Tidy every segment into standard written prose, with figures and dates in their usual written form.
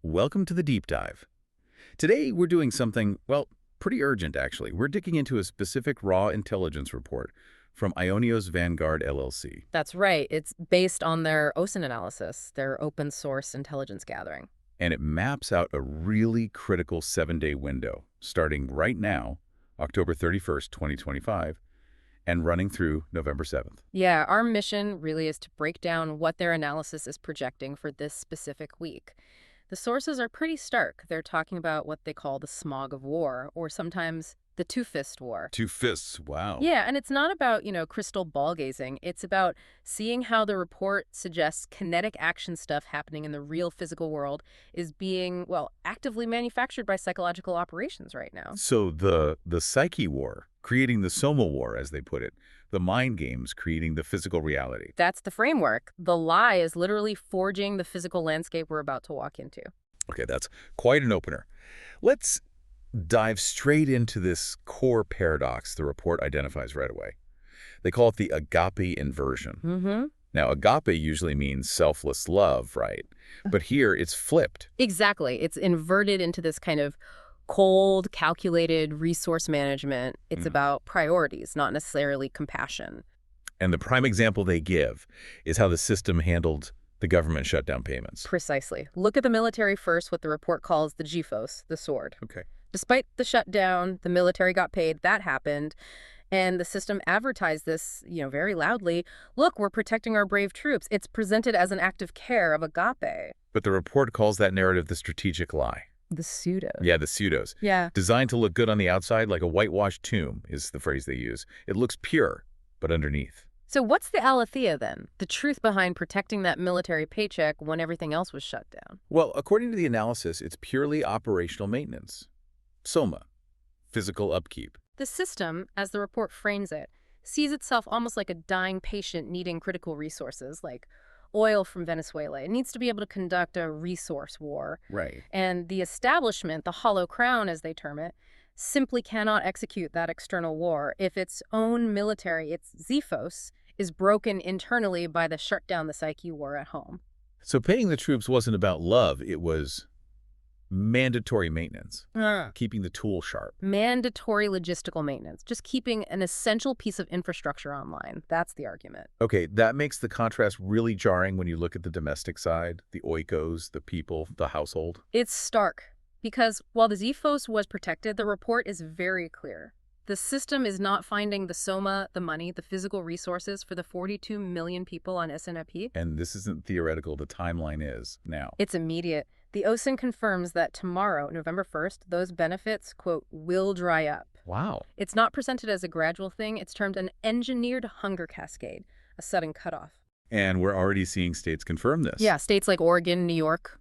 Welcome to the deep dive. Today we're doing something, well, pretty urgent actually. We're digging into a specific raw intelligence report from Aionios Vanguard LLC. That's right. It's based on their OSINT analysis, their open source intelligence gathering. And it maps out a really critical 7-day window, starting right now, October 31st, 2025, and running through November 7th. Yeah, our mission really is to break down what their analysis is projecting for this specific week. The sources are pretty stark. They're talking about what they call the smog of war, or sometimes the two-fist war. Two fists, wow. Yeah, and it's not about, crystal ball gazing. It's about seeing how the report suggests kinetic action stuff happening in the real physical world is being, well, actively manufactured by psychological operations right now. So the psyche war, creating the Soma-War, as they put it, the mind games creating the physical reality. That's the framework. The lie is literally forging the physical landscape we're about to walk into. Okay, that's quite an opener. Let's dive straight into this core paradox the report identifies right away. They call it the Agape Inversion. Mm-hmm. Now, agape usually means selfless love, right? But here it's flipped. Exactly. It's inverted into this kind of cold, calculated resource management. It's about priorities, not necessarily compassion. And the prime example they give is how the system handled the government shutdown payments. Precisely. Look at the military first, what the report calls the Xiphos, the sword. Okay. Despite the shutdown, the military got paid. That happened. And the system advertised this, very loudly. Look, we're protecting our brave troops. It's presented as an act of care, of agape. But the report calls that narrative the strategic lie. The pseudo. Yeah, the pseudos. Yeah. Designed to look good on the outside, like a whitewashed tomb, is the phrase they use. It looks pure, but underneath. So what's the aletheia then? The truth behind protecting that military paycheck when everything else was shut down? Well, according to the analysis, it's purely operational maintenance. Soma, physical upkeep. The system, as the report frames it, sees itself almost like a dying patient needing critical resources, like oil from Venezuela. It needs to be able to conduct a resource war. Right. And the establishment, the hollow crown as they term it, simply cannot execute that external war if its own military, its Xiphos, is broken internally by the shut down the psyche war at home. So paying the troops wasn't about love, it was mandatory maintenance, keeping the tool sharp. Mandatory logistical maintenance, just keeping an essential piece of infrastructure online. That's the argument. Okay, that makes the contrast really jarring when you look at the domestic side, the oikos, the people, the household. It's stark, because while the Xiphos was protected, the report is very clear. The system is not finding the Soma, the money, the physical resources for the 42 million people on SNP. And this isn't theoretical, the timeline is now. It's immediate. The OSINT confirms that tomorrow, November 1st, those benefits, quote, will dry up. Wow. It's not presented as a gradual thing. It's termed an engineered hunger cascade, a sudden cutoff. And we're already seeing states confirm this. Yeah, states like Oregon, New York,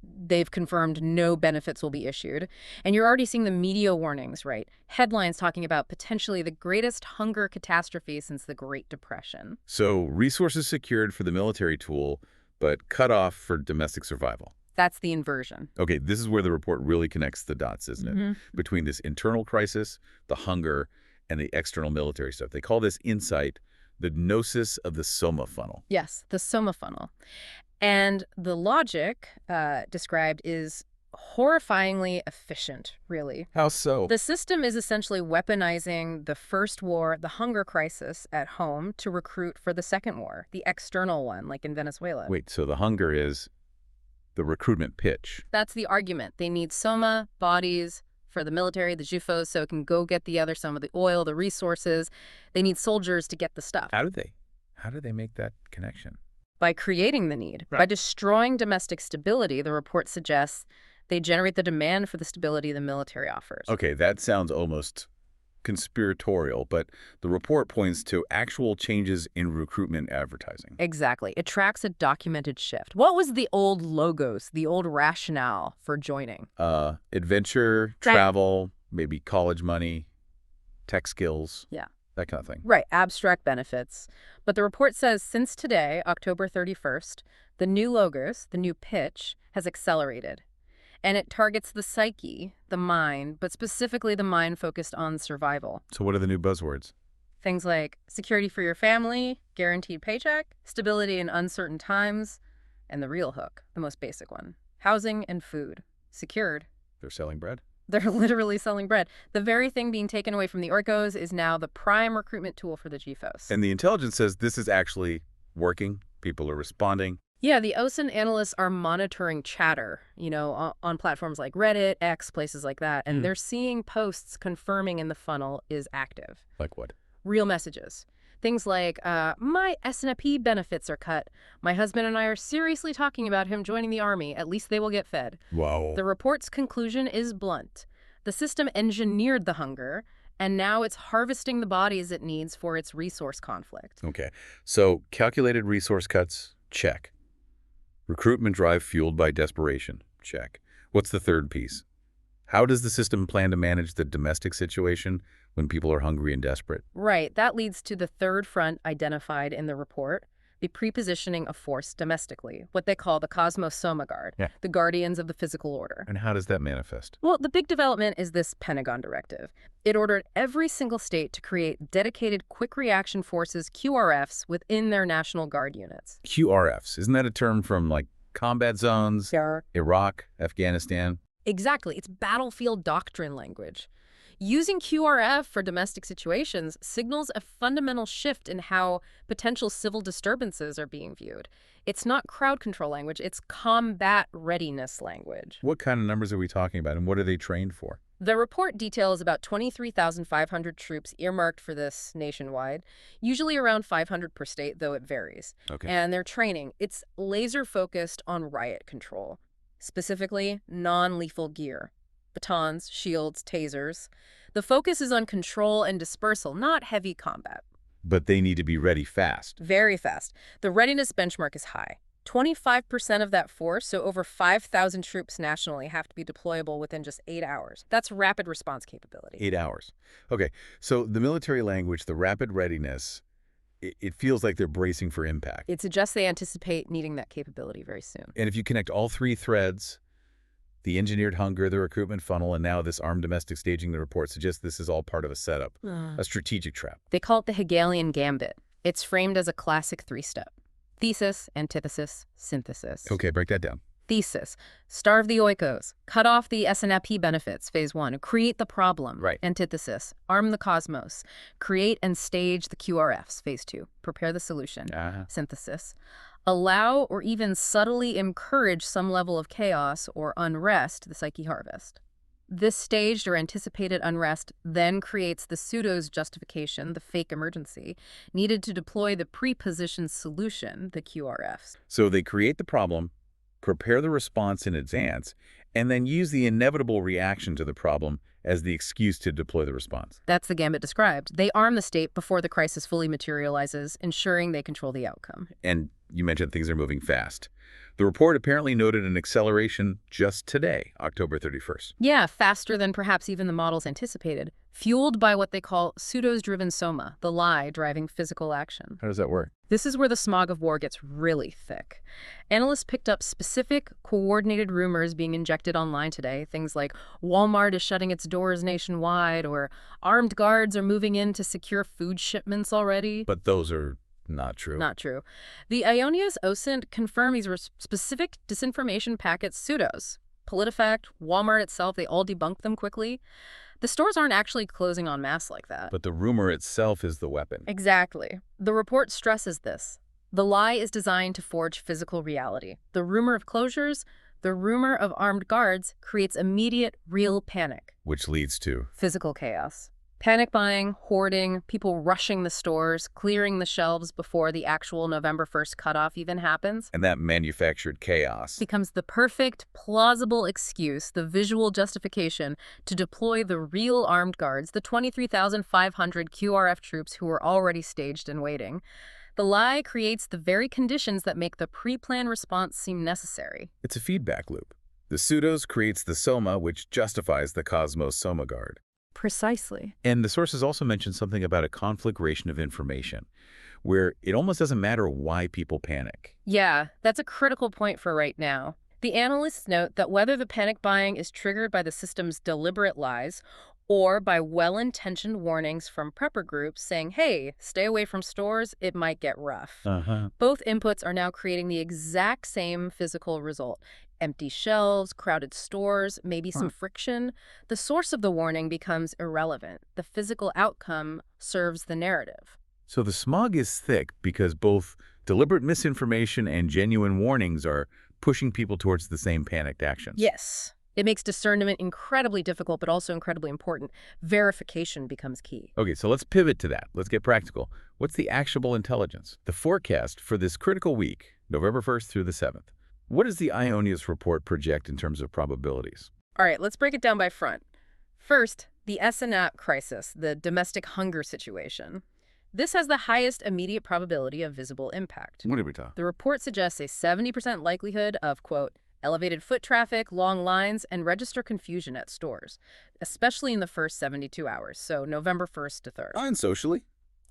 they've confirmed no benefits will be issued. And you're already seeing the media warnings, right? Headlines talking about potentially the greatest hunger catastrophe since the Great Depression. So resources secured for the military tool, but cut off for domestic survival. That's the inversion. Okay, this is where the report really connects the dots, isn't it? Between this internal crisis, the hunger, and the external military stuff. They call this insight the gnosis of the Soma-Funnel. Yes, the Soma-Funnel. And the logic described is horrifyingly efficient, really. How so? The system is essentially weaponizing the first war, the hunger crisis at home, to recruit for the second war, the external one, like in Venezuela. Wait, so the hunger is the recruitment pitch. That's the argument. They need Soma, bodies, for the military, the Xiphos, so it can go get the other Soma, the oil, the resources. They need soldiers to get the stuff. How do they make that connection? By creating the need. Right. By destroying domestic stability, the report suggests they generate the demand for the stability the military offers. Okay, that sounds almost conspiratorial, but the report points to actual changes in recruitment advertising. Exactly. It tracks a documented shift. What was the old logos, the old rationale for joining? Adventure, travel, maybe college money, tech skills. Yeah. That kind of thing. Right, abstract benefits. But the report says since today, October 31st, the new logos, the new pitch, has accelerated. And it targets the psyche, the mind, but specifically the mind focused on survival. So what are the new buzzwords? Things like security for your family, guaranteed paycheck, stability in uncertain times, and the real hook, the most basic one, housing and food. Secured. They're selling bread? They're literally selling bread. The very thing being taken away from the Orcos is now the prime recruitment tool for the Xiphos. And the intelligence says this is actually working. People are responding. Yeah, the OSINT analysts are monitoring chatter, on platforms like Reddit, X, places like that, and they're seeing posts confirming in the funnel is active. Like what? Real messages. Things like, my S&P benefits are cut. My husband and I are seriously talking about him joining the army. At least they will get fed. Wow. The report's conclusion is blunt. The system engineered the hunger, and now it's harvesting the bodies it needs for its resource conflict. Okay, so calculated resource cuts, check. Recruitment drive fueled by desperation, check. What's the third piece? How does the system plan to manage the domestic situation when people are hungry and desperate? Right, that leads to the third front identified in the report, the prepositioning of force domestically, what they call the Cosmos Soma-Guard, the guardians of the physical order. And how does that manifest? Well, the big development is this Pentagon directive. It ordered every single state to create dedicated quick reaction forces, QRFs, within their National Guard units. QRFs, isn't that a term from like combat zones, Iraq, Afghanistan? Exactly, it's battlefield doctrine language. Using QRF for domestic situations signals a fundamental shift in how potential civil disturbances are being viewed. It's not crowd control language, it's combat readiness language. What kind of numbers are we talking about, and what are they trained for? The report details about 23,500 troops earmarked for this nationwide, usually around 500 per state, though it varies. Okay. And their training, it's laser-focused on riot control, specifically non-lethal gear. Batons, shields, tasers. The focus is on control and dispersal, not heavy combat. But they need to be ready fast. Very fast. The readiness benchmark is high. 25% of that force, so over 5,000 troops nationally, have to be deployable within just 8 hours. That's rapid response capability. 8 hours. Okay, so the military language, the rapid readiness, it feels like they're bracing for impact. It suggests they anticipate needing that capability very soon. And if you connect all three threads, the engineered hunger, the recruitment funnel, and now this armed domestic staging, the report suggests this is all part of a setup, a strategic trap. They call it the Hegelian gambit. It's framed as a classic three-step. Thesis, antithesis, synthesis. Okay, break that down. Thesis, starve the oikos, cut off the S&P benefits, phase 1, create the problem. Right. Antithesis, arm the cosmos, create and stage the QRFs, phase 2, prepare the solution. Synthesis, allow or even subtly encourage some level of chaos or unrest, the psyche harvest. This staged or anticipated unrest then creates the pseudo's justification, the fake emergency, needed to deploy the pre-positioned solution, the QRFs. So they create the problem, prepare the response in advance, and then use the inevitable reaction to the problem as the excuse to deploy the response. That's the gambit described. They arm the state before the crisis fully materializes, ensuring they control the outcome. And you mentioned things are moving fast. The report apparently noted an acceleration just today, October 31st. Yeah, faster than perhaps even the models anticipated, fueled by what they call pseudos-driven soma, the lie driving physical action. How does that work? This is where the smog of war gets really thick. Analysts picked up specific, coordinated rumors being injected online today, things like Walmart is shutting its doors nationwide, or armed guards are moving in to secure food shipments already. But those are not true. Not true. The Aionios OSINT confirm these were specific disinformation packets pseudos. PolitiFact, Walmart itself, they all debunked them quickly. The stores aren't actually closing en masse like that. But the rumor itself is the weapon. Exactly. The report stresses this. The lie is designed to forge physical reality. The rumor of closures, the rumor of armed guards creates immediate, real panic. Which leads to physical chaos. Panic buying, hoarding, people rushing the stores, clearing the shelves before the actual November 1st cutoff even happens. And that manufactured chaos Becomes the perfect, plausible excuse, the visual justification to deploy the real armed guards, the 23,500 QRF troops who were already staged and waiting. The lie creates the very conditions that make the pre-planned response seem necessary. It's a feedback loop. The pseudos creates the soma, which justifies the Cosmos Soma-Guard. Precisely. And the sources also mentioned something about a conflagration of information, where it almost doesn't matter why people panic. Yeah, that's a critical point for right now. The analysts note that whether the panic buying is triggered by the system's deliberate lies or by well-intentioned warnings from prepper groups saying, hey, stay away from stores, it might get rough. Both inputs are now creating the exact same physical result. Empty shelves, crowded stores, maybe some friction. The source of the warning becomes irrelevant. The physical outcome serves the narrative. So the smog is thick because both deliberate misinformation and genuine warnings are pushing people towards the same panicked actions. Yes. It makes discernment incredibly difficult, but also incredibly important. Verification becomes key. Okay, so let's pivot to that. Let's get practical. What's the actionable intelligence? The forecast for this critical week, November 1st through the 7th. What does the Aionios report project in terms of probabilities? All right, let's break it down by front. First, the SNAP crisis, the domestic hunger situation. This has the highest immediate probability of visible impact. What did we talk? The report suggests a 70% likelihood of, quote, elevated foot traffic, long lines, and register confusion at stores, especially in the first 72 hours, so November 1st to 3rd. And socially,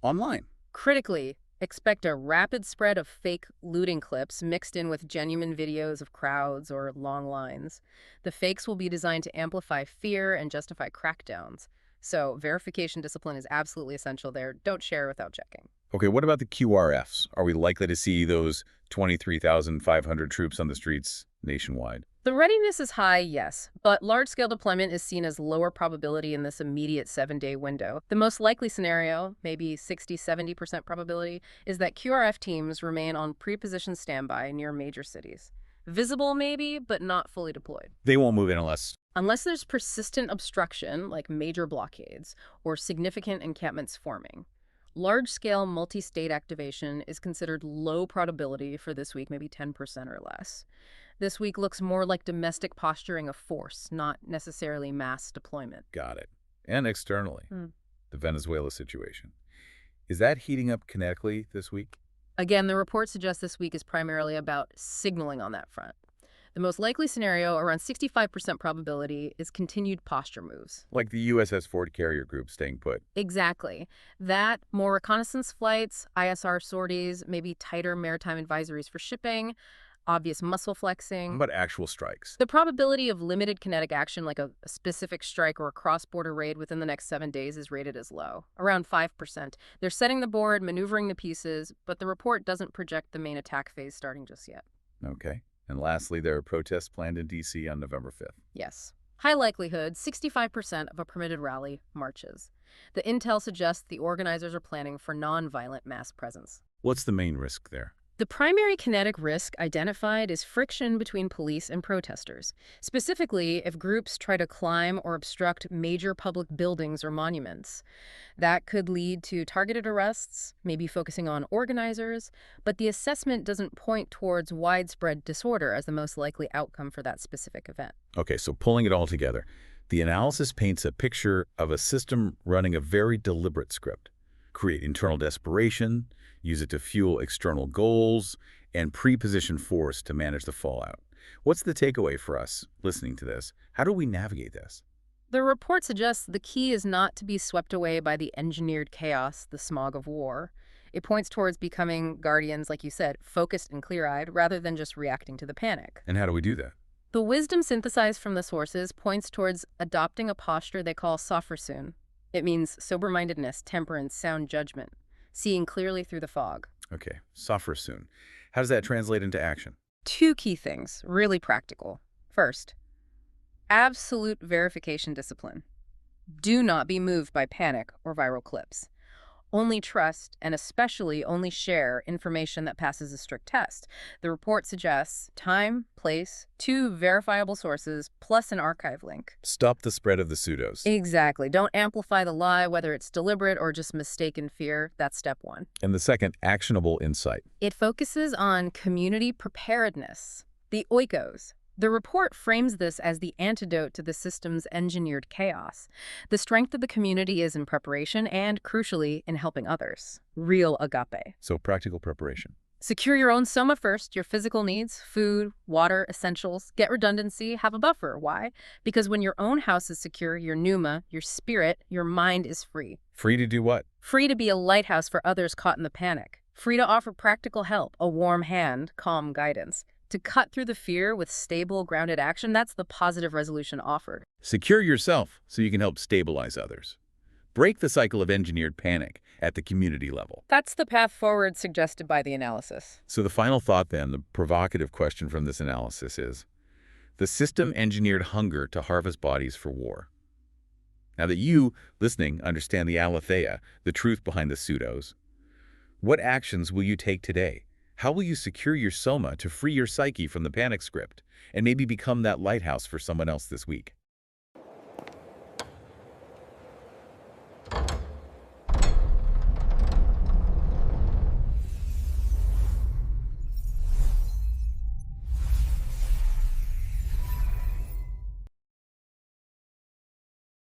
online. Critically, expect a rapid spread of fake looting clips mixed in with genuine videos of crowds or long lines. The fakes will be designed to amplify fear and justify crackdowns. So verification discipline is absolutely essential there. Don't share without checking. Okay, what about the QRFs? Are we likely to see those 23,500 troops on the streets nationwide? The readiness is high, yes, but large-scale deployment is seen as lower probability in this immediate 7-day window. The most likely scenario, maybe 60–70% probability, is that QRF teams remain on pre-positioned standby near major cities. Visible maybe, but not fully deployed. They won't move in Unless there's persistent obstruction, like major blockades, or significant encampments forming. Large-scale multi-state activation is considered low probability for this week, maybe 10% or less. This week looks more like domestic posturing of force, not necessarily mass deployment. Got it. And externally, the Venezuela situation. Is that heating up kinetically this week? Again, the report suggests this week is primarily about signaling on that front. The most likely scenario, around 65% probability, is continued posture moves. Like the USS Ford carrier group staying put. Exactly. That, more reconnaissance flights, ISR sorties, maybe tighter maritime advisories for shipping, obvious muscle flexing. But actual strikes. The probability of limited kinetic action, like a specific strike or a cross-border raid within the next 7 days, is rated as low, around 5%. They're setting the board, maneuvering the pieces, but the report doesn't project the main attack phase starting just yet. Okay. And lastly, there are protests planned in D.C. on November 5th. Yes. High likelihood, 65% of a permitted rally marches. The intel suggests the organizers are planning for non-violent mass presence. What's the main risk there? The primary kinetic risk identified is friction between police and protesters, specifically if groups try to climb or obstruct major public buildings or monuments. That could lead to targeted arrests, maybe focusing on organizers, but the assessment doesn't point towards widespread disorder as the most likely outcome for that specific event. Okay, so pulling it all together, the analysis paints a picture of a system running a very deliberate script. Create internal desperation, use it to fuel external goals, and pre-position force to manage the fallout. What's the takeaway for us listening to this? How do we navigate this? The report suggests the key is not to be swept away by the engineered chaos, the smog of war. It points towards becoming guardians, like you said, focused and clear-eyed, rather than just reacting to the panic. And how do we do that? The wisdom synthesized from the sources points towards adopting a posture they call Sophrosune. It means sober-mindedness, temperance, sound judgment, seeing clearly through the fog. Okay, Sophrosune. How does that translate into action? 2 key things, really practical. First, absolute verification discipline. Do not be moved by panic or viral clips. Only trust, and especially only share, information that passes a strict test. The report suggests time, place, 2 verifiable sources, plus an archive link. Stop the spread of the pseudos. Exactly. Don't amplify the lie, whether it's deliberate or just mistaken fear. That's step 1. And the second, actionable insight. It focuses on community preparedness, the oikos. The report frames this as the antidote to the system's engineered chaos. The strength of the community is in preparation and, crucially, in helping others. Real agape. So practical preparation. Secure your own Soma first, your physical needs, food, water, essentials. Get redundancy, have a buffer. Why? Because when your own house is secure, your pneuma, your spirit, your mind is free. Free to do what? Free to be a lighthouse for others caught in the panic. Free to offer practical help, a warm hand, calm guidance. To cut through the fear with stable, grounded action, that's the positive resolution offered. Secure yourself so you can help stabilize others. Break the cycle of engineered panic at the community level. That's the path forward suggested by the analysis. So the final thought then, the provocative question from this analysis is, The system engineered hunger to harvest bodies for war. Now that you, listening, understand the aletheia, the truth behind the pseudos, what actions will you take today? How will you secure your soma to free your psyche from the panic script and maybe become that lighthouse for someone else this week?